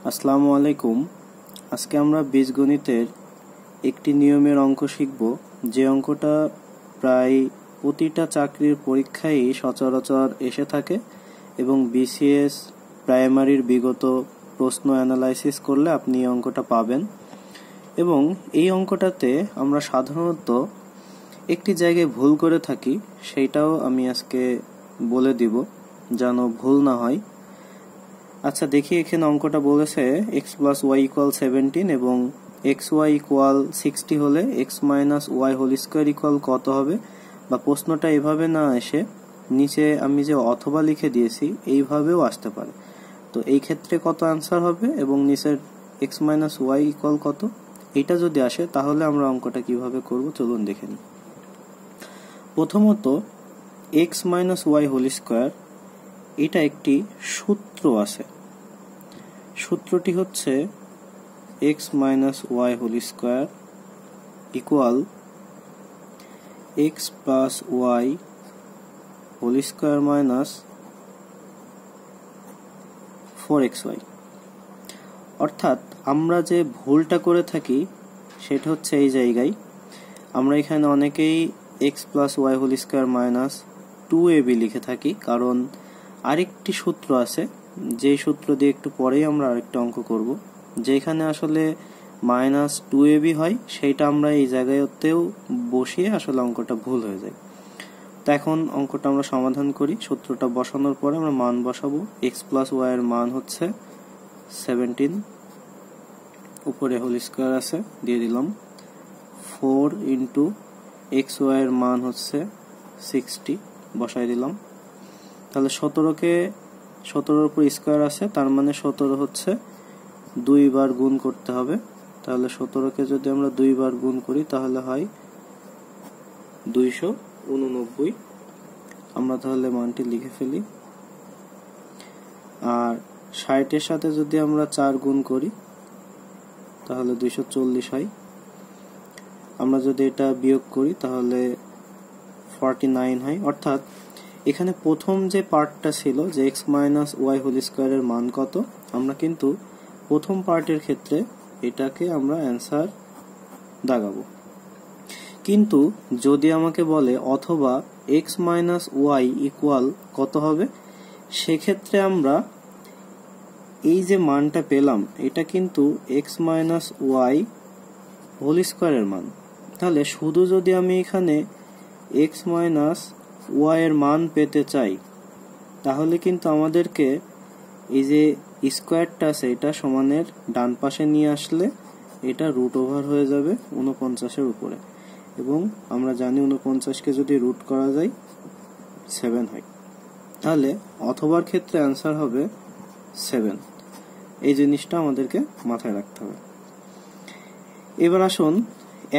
আসসালামু আলাইকুম। আজকে আমরা বীজগণিতের একটি নিয়মের অঙ্ক শিখব, যে অঙ্কটা প্রায় প্রতিটা চাকরির পরীক্ষায় সচরাচর এসে থাকে এবং বিসিএস প্রাইমারির বিগত প্রশ্ন অ্যানালাইসিস করলে আপনি এই অঙ্কটা পাবেন। এবং এই অঙ্কটাতে আমরা সাধারণত একটি জায়গায় ভুল করে থাকি, সেইটাও আমি আজকে বলে দিব যেন ভুল না হয়। আচ্ছা, দেখি এখানে অঙ্কটা বলেছে x প্লাস ওয়াই ইকুয়াল 17 এবং এক্স ওয়াই ইকুয়াল 60 হলে x minus y whole square equal কত হবে। বা প্রশ্নটা এভাবে না এসে নিচে আমি যে অথবা লিখে দিয়েছি এইভাবেও আসতে পারে। তো এই ক্ষেত্রে কত অ্যান্সার হবে এবং নিচের x মাইনাস ওয়াই ইকুয়াল কত, এটা যদি আসে তাহলে আমরা অঙ্কটা কিভাবে করব চলুন দেখে নিই। প্রথমত x minus y whole square, এটা একটি সূত্র আছে। সূত্রটি হচ্ছে x minus y whole square equal x plus y whole square minus 4xy। অর্থাৎ আমরা যে ভুলটা করে থাকি সেটা হচ্ছে এই জায়গায় আমরা এখানে অনেকেই x plus y whole square minus 2ab লিখে থাকি, কারণ আরেকটি সূত্র আছে, যে সূত্র দিয়ে একটু পরেই আমরা আরেকটা অঙ্ক করব, যেখানে আসলে মাইনাস 2ab হয়, সেইটা আমরা এই জায়গাতেও বসিয়ে আসলে অঙ্কটা ভুল হয়ে যায়। তো এখন অঙ্কটা আমরা সমাধান করি। সূত্রটা বসানোর পরে আমরা মান বসাবো। x প্লাস ওয়াই এর মান হচ্ছে 17, উপরে হোল স্কোয়ার আছে দিয়ে দিলাম, 4 ইন্টু এক্স ওয়াই এর মান হচ্ছে 60 বসাই দিলাম। তাহলে 17 উপর স্কোয়ার আছে, তার মানে 17 হচ্ছে 2 বার গুণ করতে হবে। তাহলে 17কে যদি আমরা 2 বার গুণ করি তাহলে হয় 289। আমরা তাহলে মানটি লিখে ফেলি। আর 60 এর সাথে যদি আমরা 4 গুণ করি তাহলে 240 হয়। আমরা যদি এটা বিয়োগ করি তাহলে 49 হয়। অর্থাৎ এখানে প্রথম যে পার্টটা ছিল যে x মাইনাস ওয়াই হোল স্কোয়ারের মান কত, আমরা কিন্তু প্রথম পার্টের ক্ষেত্রে এটাকে আমরা অ্যান্সার দাগাবো। কিন্তু যদি আমাকে বলে অথবা x মাইনাস ওয়াই ইকুয়াল কত হবে, সেক্ষেত্রে আমরা এই যে মানটা পেলাম এটা কিন্তু x মাইনাস ওয়াই হোল স্কোয়ারের মান। তাহলে শুধু যদি আমি এখানে x মাইনাস ওয়াই এর মান পেতে চাই তাহলে কিন্তু আমাদেরকে এই যে স্কোয়ারটা আছে এটা সমানের ডান পাশে নিয়ে আসলে এটা রুট ওভার হয়ে যাবে 49-এর উপরে, এবং আমরা জানি 49কে যদি রুট করা যায় 7 হয়। তাহলে অথবার ক্ষেত্রে অ্যান্সার হবে 7। এই জিনিসটা আমাদেরকে মাথায় রাখতে হবে। এবার আসুন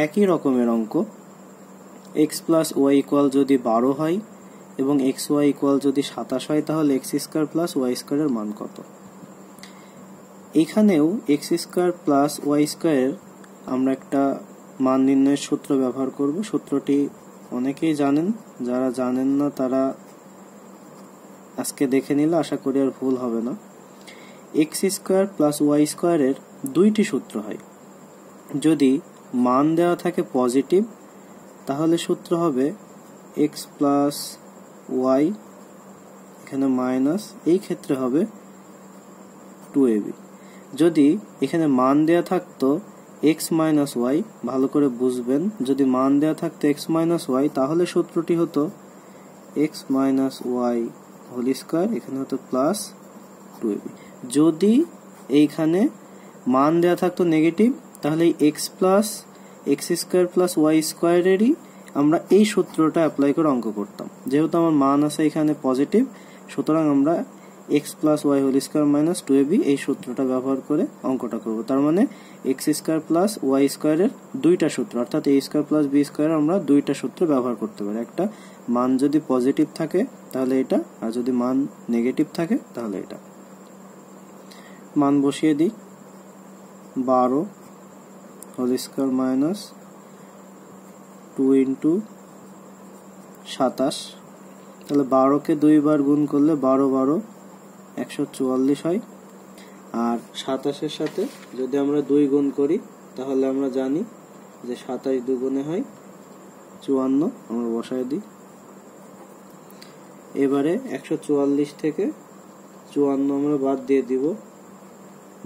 একই রকমের অঙ্ক, x প্লাস ওয়াই ইকুয়াল যদি 12 হয় এবং এক্স ওয়াই ইকুয়াল যদি 27 হয় তাহলে এক্স স্কোয়ার প্লাস ওয়াই স্কোয়ারের মান কত। এখানেও এক্স স্কোয়ার প্লাস ওয়াই স্কোয়ারের আমরা একটা মান নির্ণয়ের সূত্র ব্যবহার করব। সূত্রটি অনেকেই জানেন, যারা জানেন না তারা আজকে দেখে নিলে আশা করি আর ভুল হবে না। এক্স স্কোয়ার প্লাস ওয়াই স্কোয়ারের দুইটি সূত্র হয়। যদি মান দেওয়া থাকে পজিটিভ তাহলে সূত্র হবে এক্স প্লাস ওয়াই, এখানে মাইনাস, এই ক্ষেত্রে হবে 2ab। যদি এখানে মান দেওয়া থাকতো এক্স মাইনাস ওয়াই, ভালো করে বুঝবেন, যদি মান দেওয়া থাকতো এক্স মাইনাস ওয়াই তাহলে সূত্রটি হতো x minus y whole square, এখানে হতো প্লাস 2ab। যদি এইখানে মান দেওয়া থাকতো নেগেটিভ তাহলে এক্স স্কোয়ার প্লাস ওয়াই স্কোয়ারেরই আমরা এই সূত্রটা অ্যাপ্লাই করে অঙ্ক করতাম। যেহেতু আমার মান আছে এখানে পজিটিভ, সুতরাং আমরা x plus y whole square minus 2ab এই সূত্রটা ব্যবহার করে অঙ্কটা করব। তার মানে এক্স স্কোয়ার প্লাস ওয়াই স্কোয়ারের দুইটা সূত্র, অর্থাৎ এ স্কোয়ার প্লাস বি স্কোয়ার আমরা দুইটা সূত্র ব্যবহার করতে পারি। একটা মান যদি পজিটিভ থাকে তাহলে এটা, আর যদি মান নেগেটিভ থাকে তাহলে এটা। মান বসিয়ে দিই, 12 হোল স্কোয়ার মাইনাস 2 ইন্টু 27, তাহলে 12কে 2 বার গুণ করলে 12 12 144 হয়। আর 27-এর সাথে যদি আমরা 2 গুণ করি তাহলে আমরা জানি যে 27 দুগুণে হয় 54, আমরা বসায় দিই। এবারে 144 থেকে 54 আমরা বাদ দিয়ে দিব,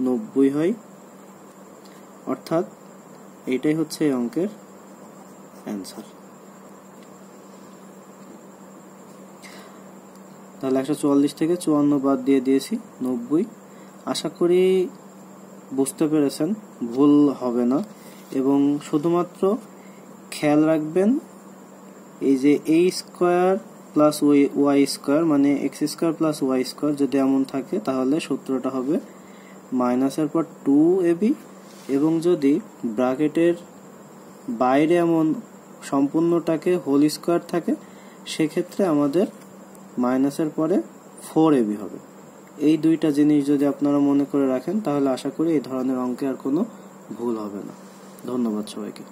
90 হয়। অর্থাৎ এটাই হচ্ছে এই অঙ্কের অ্যান্সার। তাহলে 144 থেকে 54 বাদ দিয়ে দিয়েছি, 90। আশা করি বুঝতে পেরেছেন, ভুল হবে না। এবং শুধুমাত্র খেয়াল রাখবেন এই যে a square plus y square মানে x square plus y square যদি এমন থাকে তাহলে সূত্রটা হবে মাইনাসের পর 2ab, এবং যদি ব্র্যাকেটের বাইরে এমন সম্পূর্ণটাকে হোল স্কয়ার থাকে সেক্ষেত্রে আমাদের মাইনাসের পরে 4ab হবে। এই দুইটা জিনিস যদি আপনারা মনে করে রাখেন তাহলে আশা করি এই ধরনের অঙ্কে আর কোনো ভুল হবে না। ধন্যবাদ সবাইকে।